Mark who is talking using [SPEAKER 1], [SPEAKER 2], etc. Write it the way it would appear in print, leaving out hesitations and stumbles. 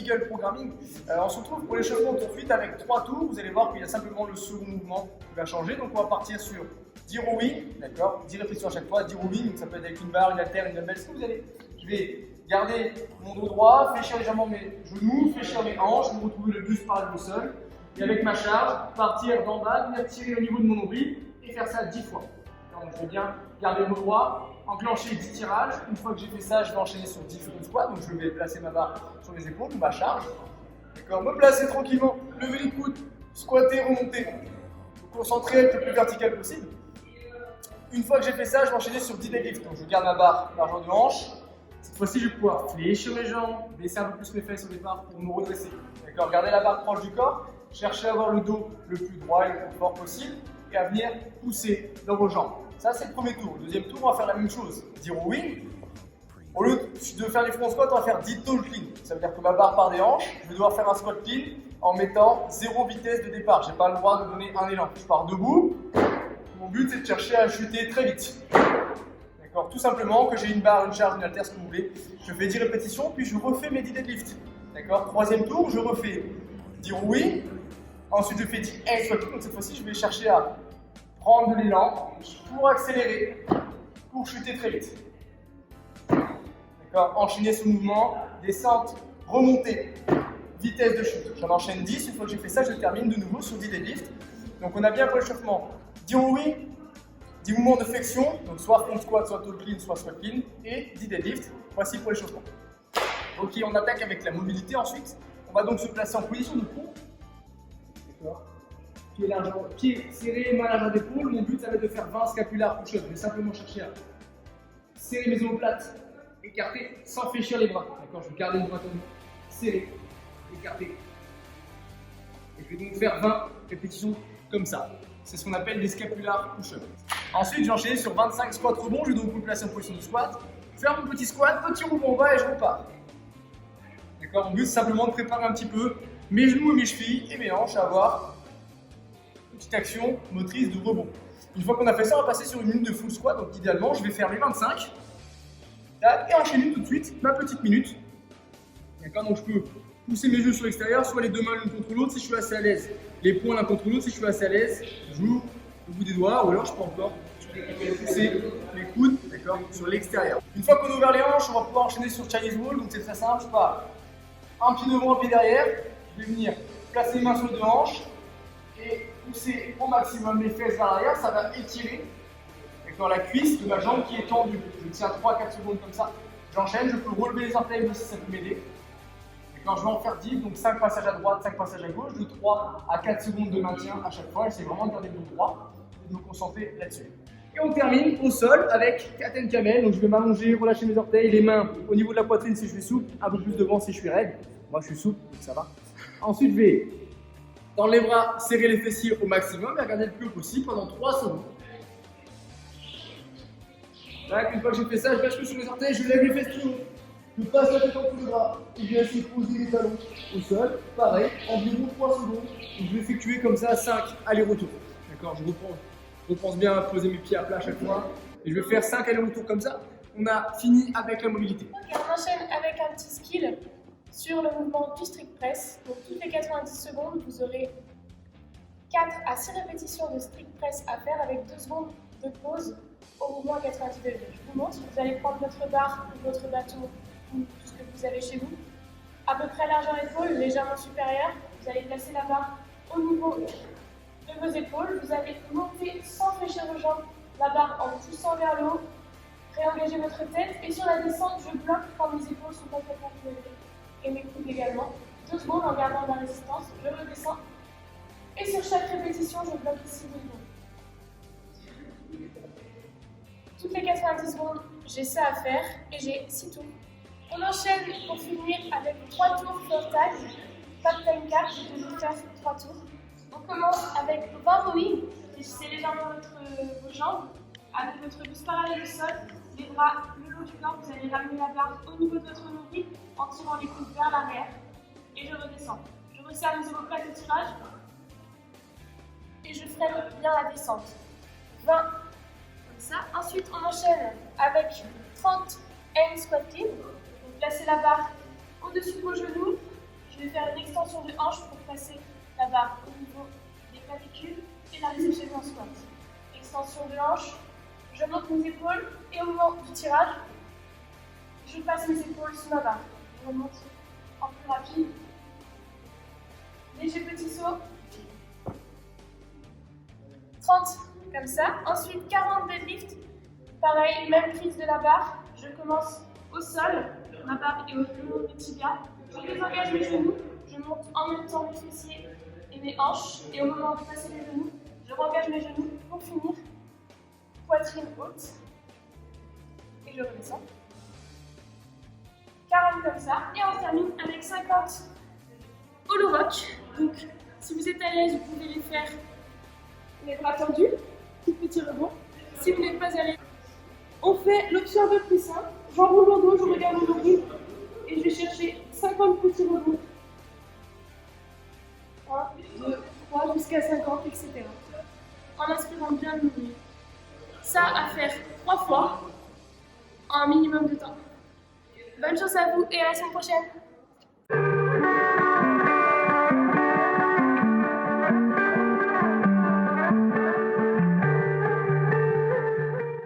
[SPEAKER 1] Kegel Programming. On se retrouve pour l'échauffement tout de suite avec 3 tours. Vous allez voir qu'il y a simplement le second mouvement qui va changer. Donc on va partir sur 10 rowing, d'accord, 10 répétitions à chaque fois, 10 rowing, donc ça peut être avec une barre, une haltère, une dumbbell, ce que vous allez. Je vais garder mon dos droit, fléchir légèrement mes genoux, fléchir mes hanches, me retrouver le buste parallèle au sol. Et avec ma charge, partir d'en bas, venir tirer au niveau de mon nombril et faire ça 10 fois. Donc je vais bien garder mon droit, enclencher 10 tirages. Une fois que j'ai fait ça, je vais enchaîner sur 10 front squat. Donc je vais placer ma barre sur les épaules ou ma charge. D'accord, me placer tranquillement, lever les coudes, squatter, remonter. Me concentrer, être le plus vertical possible. Une fois que j'ai fait ça, je vais enchaîner sur 10 deadlifts. Donc je garde ma barre largeur de hanche. Cette fois-ci, je vais pouvoir fléchir mes jambes, baisser un peu plus mes fesses au départ pour me redresser. D'accord, garder la barre proche du corps, chercher à avoir le dos le plus droit et le plus fort possible et à venir pousser dans vos jambes. Ça, c'est le premier tour. Le deuxième tour, on va faire la même chose. 10 rowing. Au lieu de faire des front squats, on va faire 10 tall clean. Ça veut dire que ma barre part des hanches. Je vais devoir faire un squat clean en mettant 0 vitesse de départ. Je n'ai pas le droit de donner un élan. Je pars debout. Mon but, c'est de chercher à chuter très vite. D'accord, tout simplement que j'ai une barre, une charge, une haltère, ce que vous voulez. Je fais 10 répétitions, puis je refais mes 10 deadlifts. D'accord, troisième tour, je refais 10 rowing. Ensuite, je fais 10 head squat. Donc cette fois-ci, je vais chercher à prendre de l'élan pour accélérer, pour chuter très vite. D'accord, enchaîner ce mouvement, descente, remontée, vitesse de chute. J'en enchaîne 10. Une fois que j'ai fait ça, je termine de nouveau sur 10 deadlifts. Donc on a bien pour l'échauffement 10 rowing, 10 mouvements de flexion, donc soit front squat, soit tall clean, soit squat clean, et 10 deadlifts. Voici pour l'échauffement. Ok, on attaque avec la mobilité ensuite. On va donc se placer en position de pont. D'accord. Pied serré, main largeur d'épaule. Mon but, ça va être de faire 20 scapulaires push-up. Je vais simplement chercher à serrer mes omoplates, écarter sans fléchir les bras. D'accord, je vais garder une droite serrée, écarter. Et je vais donc faire 20 répétitions comme ça. C'est ce qu'on appelle des scapulaires push-up. Ensuite, j'ai enchaîné sur 25 squats rebonds. Je vais donc me placer en position de squat. Faire mon petit squat, petit rebond en bas et je repars. D'accord, mon but, c'est simplement de préparer un petit peu mes genoux et mes chevilles et mes hanches à avoir une petite action motrice de rebond. Une fois qu'on a fait ça, on va passer sur une minute de full squat. Donc, idéalement, je vais faire les 25 et enchaîner tout de suite ma petite minute. D'accord, donc je peux pousser mes genoux sur l'extérieur, soit les deux mains l'une contre l'autre si je suis assez à l'aise. Les poings l'un contre l'autre si je suis assez à l'aise. J'ouvre le bout des doigts, ou alors je peux encore pousser mes coudes, d'accord, sur l'extérieur. Une fois qu'on a ouvert les hanches, on va pouvoir enchaîner sur Chinese Wall. Donc c'est très simple, je pars un pied devant, un pied derrière. Je vais venir placer les mains sur les deux hanches et pousser au maximum les fesses vers l'arrière. Ça va étirer, d'accord, la cuisse de ma jambe qui est tendue. Je tiens 3-4 secondes comme ça. J'enchaîne, je peux relever les orteils aussi, ça peut m'aider. Quand je vais en faire 10, donc 5 passages à droite, 5 passages à gauche, de 3 à 4 secondes de maintien à chaque fois. J'essaie vraiment de garder le dos droit et de me concentrer là-dessus. Et on termine au sol avec cat and camel. Donc je vais m'allonger, relâcher mes orteils, les mains au niveau de la poitrine si je suis souple, un peu plus devant si je suis raide. Moi je suis souple, donc ça va. Ensuite je vais dans les bras serrer les fessiers au maximum et regarder le plus haut possible pendant 3 secondes. Une fois que j'ai fait ça, je lâche sur les orteils, je lève les fesses plus haut. Je passe la tête en dessous des bras et je vais poser les talons au sol. Pareil, environ 3 secondes. Et je vais effectuer comme ça 5 allers-retours. D'accord, je repense bien à poser mes pieds à plat à chaque fois. Et je vais faire 5 allers-retours comme ça. On a fini avec la mobilité.
[SPEAKER 2] Ok, on enchaîne avec un petit skill sur le mouvement du strict press. Donc toutes les 90 secondes, vous aurez 4 à 6 répétitions de strict press à faire avec 2 secondes de pause au mouvement à 90 degrés. Je vous montre, vous allez prendre votre barre ou votre bâton ou tout ce que vous avez chez vous, à peu près largeur épaule, légèrement supérieure. Vous allez placer la barre au niveau de vos épaules. Vous allez monter sans fléchir vos jambes, la barre en poussant vers le haut. Réengagez votre tête et sur la descente, je bloque quand mes épaules sont complètement levées et mes coudes également. 2 secondes en gardant la résistance, je redescends et sur chaque répétition, je bloque ici 2 secondes. Toutes les 90 secondes, j'ai ça à faire et j'ai 6 tours. On enchaîne pour finir avec 3 tours floor tag, pas de time cap, je vais faire 3 tours. On commence avec 20 rowing, c'est légèrement vos jambes, avec votre buste parallèle au sol, les bras le long du corps, vous allez ramener la barre au niveau de votre nombril en tirant les coudes vers l'arrière et je redescends. Je resserre mes omoplates au tirage et je freine bien la descente. 20 comme ça. Ensuite, on enchaîne avec 30 hand squat clean. Placez la barre au-dessus de vos genoux, Je vais faire une extension de hanche pour passer la barre au niveau des clavicules et la réceptionner en squat. Extension de hanche, je monte mes épaules et au moment du tirage, je passe mes épaules sous ma barre. Je remonte en plus rapide. Léger petit saut. 30 comme ça. Ensuite 40 deadlift. Pareil, même prise de la barre. Je commence au sol. Ma barre est au long des tibias. Je désengage mes genoux. Je monte en même temps mes fessiers et mes hanches. Et au moment de passer les genoux, je engage mes genoux pour finir. Poitrine haute. Et je redescends. 40 comme ça. Et on termine avec 50 hollow rock. Donc, si vous êtes à l'aise, vous pouvez les faire les bras tendus, tout petit rebond. Si vous n'êtes pas à l'aise, on fait l'option un peu plus simple. J'enroule mon dos, je regarde mon dos et je vais chercher 50 petits rebonds. 1, 2, 3 jusqu'à 50, etc. En inspirant bien le milieu. Ça à faire 3 fois en un minimum de temps. Bonne chance à vous et à la semaine prochaine.